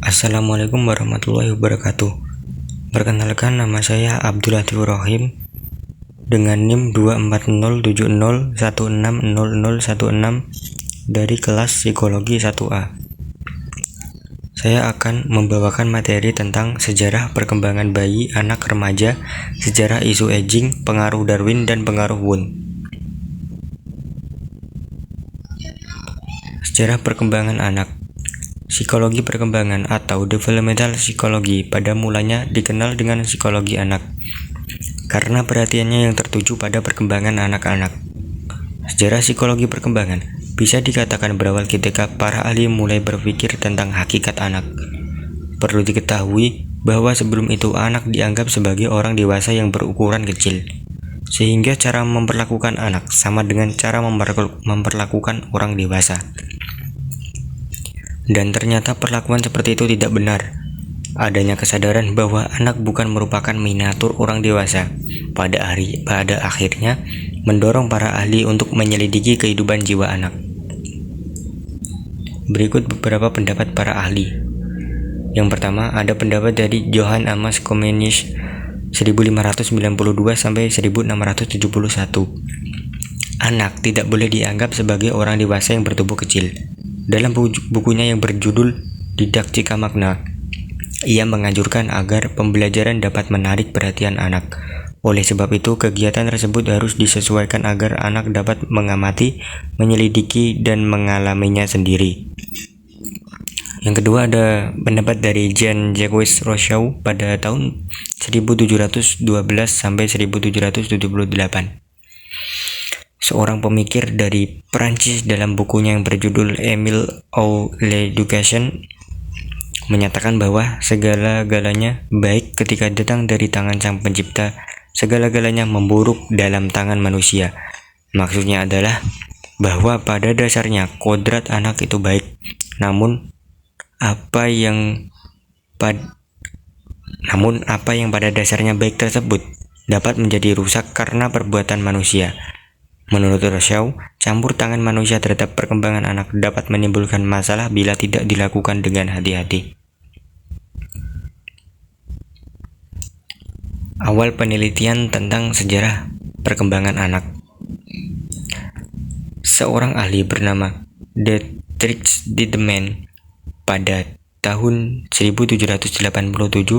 Assalamualaikum warahmatullahi wabarakatuh. Perkenalkan, nama saya Abdul Latif Rohim dengan NIM 24070160016 dari kelas Psikologi 1A. Saya akan membawakan materi tentang sejarah perkembangan bayi, anak, remaja, sejarah isu aging, pengaruh Darwin, dan pengaruh Wundt. Sejarah perkembangan anak. Psikologi perkembangan atau developmental psychology pada mulanya dikenal dengan psikologi anak karena perhatiannya yang tertuju pada perkembangan anak-anak. Sejarah psikologi perkembangan bisa dikatakan berawal ketika para ahli mulai berpikir tentang hakikat anak. Perlu diketahui bahwa sebelum itu anak dianggap sebagai orang dewasa yang berukuran kecil, sehingga cara memperlakukan anak sama dengan cara memperlakukan orang dewasa. Dan ternyata perlakuan seperti itu tidak benar. Adanya kesadaran bahwa anak bukan merupakan miniatur orang dewasa pada akhirnya mendorong para ahli untuk menyelidiki kehidupan jiwa anak. Berikut beberapa pendapat para ahli. Yang pertama, ada pendapat dari Johann Amos Comenius 1592 sampai 1671. Anak tidak boleh dianggap sebagai orang dewasa yang bertubuh kecil. Dalam bukunya yang berjudul Didaktika Magna, ia menganjurkan agar pembelajaran dapat menarik perhatian anak. Oleh sebab itu, kegiatan tersebut harus disesuaikan agar anak dapat mengamati, menyelidiki, dan mengalaminya sendiri. Yang kedua, ada pendapat dari Jean-Jacques Rousseau pada tahun 1712 sampai 1778. Seorang pemikir dari Prancis dalam bukunya yang berjudul Emile ou l'Education menyatakan bahwa segala-galanya baik ketika datang dari tangan Sang Pencipta, segala-galanya memburuk dalam tangan manusia. Maksudnya adalah bahwa pada dasarnya kodrat anak itu baik, namun apa yang pada dasarnya baik tersebut dapat menjadi rusak karena perbuatan manusia. Menurut Rousseau, campur tangan manusia terhadap perkembangan anak dapat menimbulkan masalah bila tidak dilakukan dengan hati-hati. Awal penelitian tentang sejarah perkembangan anak. Seorang ahli bernama Dietrich Dittmann pada tahun 1787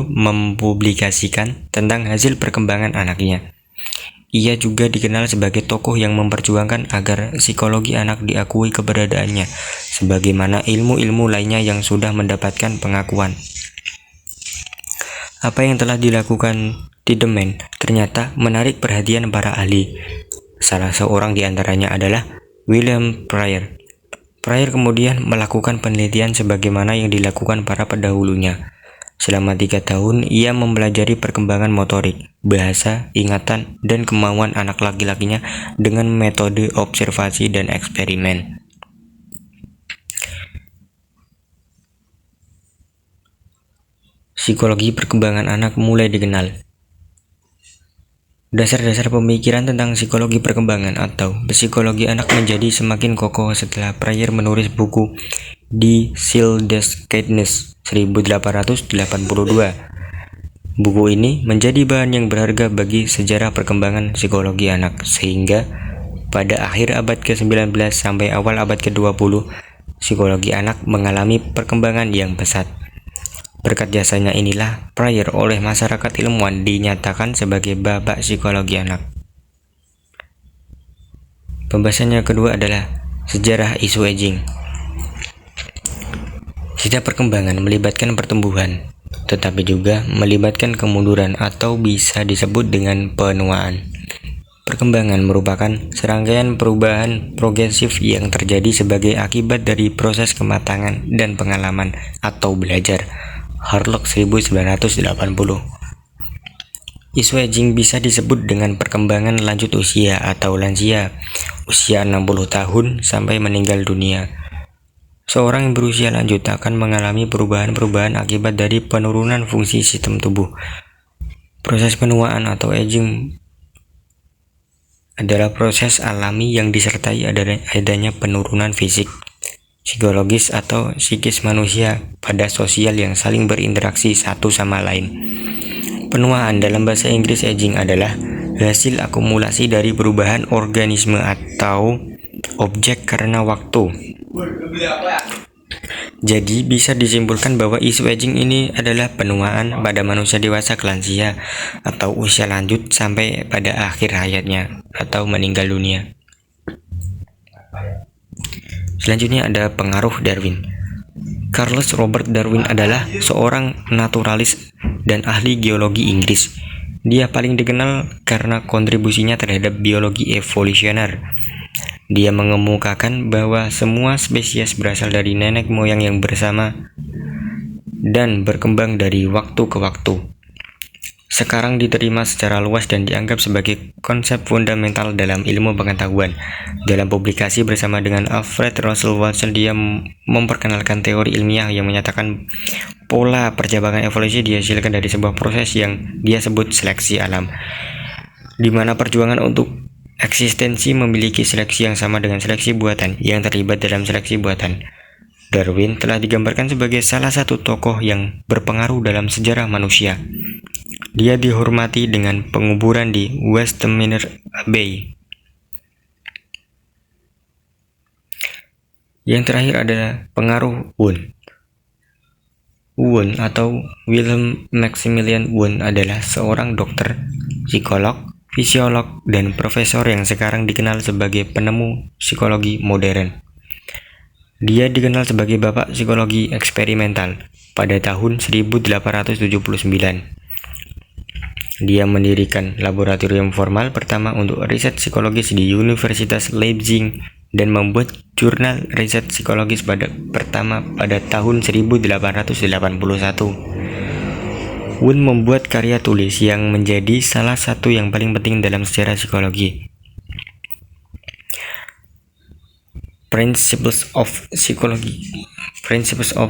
mempublikasikan tentang hasil perkembangan anaknya. Ia juga dikenal sebagai tokoh yang memperjuangkan agar psikologi anak diakui keberadaannya, sebagaimana ilmu-ilmu lainnya yang sudah mendapatkan pengakuan. Apa yang telah dilakukan Tiedemann ternyata menarik perhatian para ahli. Salah seorang di antaranya adalah William Pryor. Pryor kemudian melakukan penelitian sebagaimana yang dilakukan para pendahulunya. Selama 3 tahun, ia mempelajari perkembangan motorik, bahasa, ingatan, dan kemauan anak laki-lakinya dengan metode observasi dan eksperimen. Psikologi perkembangan anak mulai dikenal. Dasar-dasar pemikiran tentang psikologi perkembangan atau psikologi anak menjadi semakin kokoh setelah Pryor menulis buku Die Ziel des Kindes 1882. Buku ini menjadi bahan yang berharga bagi sejarah perkembangan psikologi anak, sehingga pada akhir abad ke-19 sampai awal abad ke-20, psikologi anak mengalami perkembangan yang pesat. Berkat jasanya inilah Pryor oleh masyarakat ilmuwan dinyatakan sebagai bapak psikologi anak. Pembahasan yang kedua adalah sejarah isu aging. Sejarah perkembangan melibatkan pertumbuhan, tetapi juga melibatkan kemunduran atau bisa disebut dengan penuaan. Perkembangan merupakan serangkaian perubahan progresif yang terjadi sebagai akibat dari proses kematangan dan pengalaman atau belajar. Harlock 1980. Isu aging bisa disebut dengan perkembangan lanjut usia atau lansia, usia 60 tahun sampai meninggal dunia. Seorang yang berusia lanjut akan mengalami perubahan-perubahan akibat dari penurunan fungsi sistem tubuh. Proses penuaan atau aging adalah proses alami yang disertai adanya penurunan fisik, psikologis atau psikis manusia pada sosial yang saling berinteraksi satu sama lain. Penuaan dalam bahasa Inggris aging adalah hasil akumulasi dari perubahan organisme atau objek karena waktu. Jadi bisa disimpulkan bahwa isu aging ini adalah penuaan pada manusia dewasa ke lansia atau usia lanjut sampai pada akhir hayatnya atau meninggal dunia. Selanjutnya ada pengaruh Darwin. Charles Robert Darwin adalah seorang naturalis dan ahli geologi Inggris. Dia paling dikenal karena kontribusinya terhadap biologi evolusioner. Dia mengemukakan bahwa semua spesies berasal dari nenek moyang yang bersama dan berkembang dari waktu ke waktu. Sekarang diterima secara luas dan dianggap sebagai konsep fundamental dalam ilmu pengetahuan. Dalam publikasi bersama dengan Alfred Russel Wallace, dia memperkenalkan teori ilmiah yang menyatakan pola perkembangan evolusi dihasilkan dari sebuah proses yang dia sebut seleksi alam, di mana perjuangan untuk eksistensi memiliki seleksi yang sama dengan seleksi buatan yang terlibat dalam seleksi buatan. Darwin telah digambarkan sebagai salah satu tokoh yang berpengaruh dalam sejarah manusia. Dia dihormati dengan penguburan di Westminster Abbey. Yang terakhir adalah pengaruh Wundt. Wundt atau Wilhelm Maximilian Wundt adalah seorang dokter, psikolog, fisiolog, dan profesor yang sekarang dikenal sebagai penemu psikologi modern. Dia dikenal sebagai bapak psikologi eksperimental pada tahun 1879. Dia mendirikan laboratorium formal pertama untuk riset psikologis di Universitas Leipzig dan membuat jurnal riset psikologis pertama pada tahun 1881. Wundt membuat karya tulis yang menjadi salah satu yang paling penting dalam sejarah psikologi. Principles of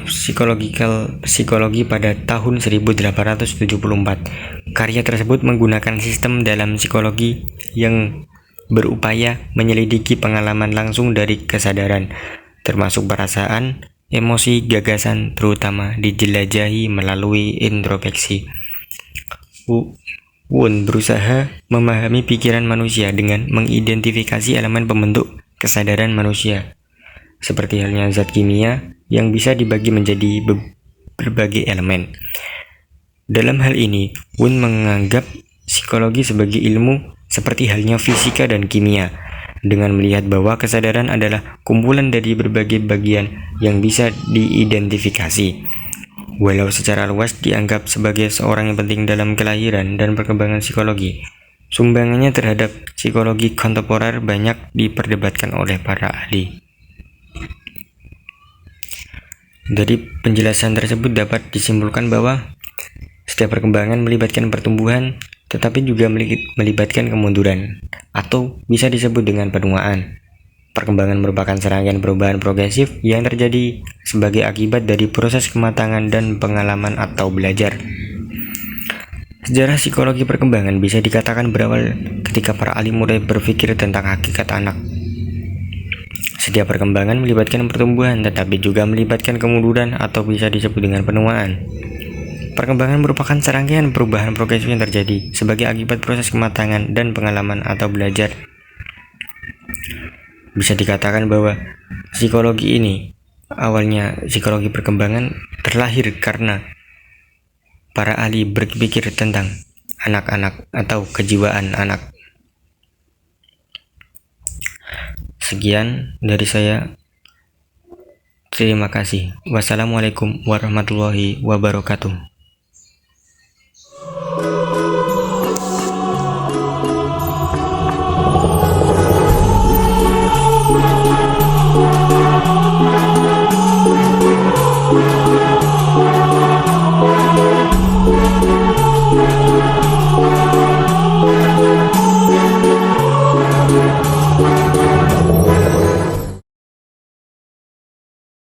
Psychological Psychology pada tahun 1874. Karya tersebut menggunakan sistem dalam psikologi yang berupaya menyelidiki pengalaman langsung dari kesadaran, termasuk perasaan, emosi, gagasan, terutama dijelajahi melalui introspeksi. Wundt berusaha memahami pikiran manusia dengan mengidentifikasi elemen pembentuk kesadaran manusia, seperti halnya zat kimia yang bisa dibagi menjadi berbagai elemen. Dalam hal ini, Wundt menganggap psikologi sebagai ilmu seperti halnya fisika dan kimia, dengan melihat bahwa kesadaran adalah kumpulan dari berbagai bagian yang bisa diidentifikasi. Walau secara luas dianggap sebagai seorang yang penting dalam kelahiran dan perkembangan psikologi, sumbangannya terhadap psikologi kontemporer banyak diperdebatkan oleh para ahli. Dari penjelasan tersebut dapat disimpulkan bahwa setiap perkembangan melibatkan pertumbuhan, tetapi juga melibatkan kemunduran, atau bisa disebut dengan penuaan. Perkembangan merupakan serangkaian perubahan progresif yang terjadi sebagai akibat dari proses kematangan dan pengalaman atau belajar. Sejarah psikologi perkembangan bisa dikatakan berawal ketika para ahli mulai berpikir tentang hakikat anak. Setiap perkembangan melibatkan pertumbuhan, tetapi juga melibatkan kemunduran atau bisa disebut dengan penuaan. Perkembangan merupakan serangkaian perubahan progresif yang terjadi sebagai akibat proses kematangan dan pengalaman atau belajar. Bisa dikatakan bahwa psikologi ini, awalnya psikologi perkembangan, terlahir karena para ahli berpikir tentang anak-anak atau kejiwaan anak. Sekian dari saya. Terima kasih. Wassalamualaikum warahmatullahi wabarakatuh.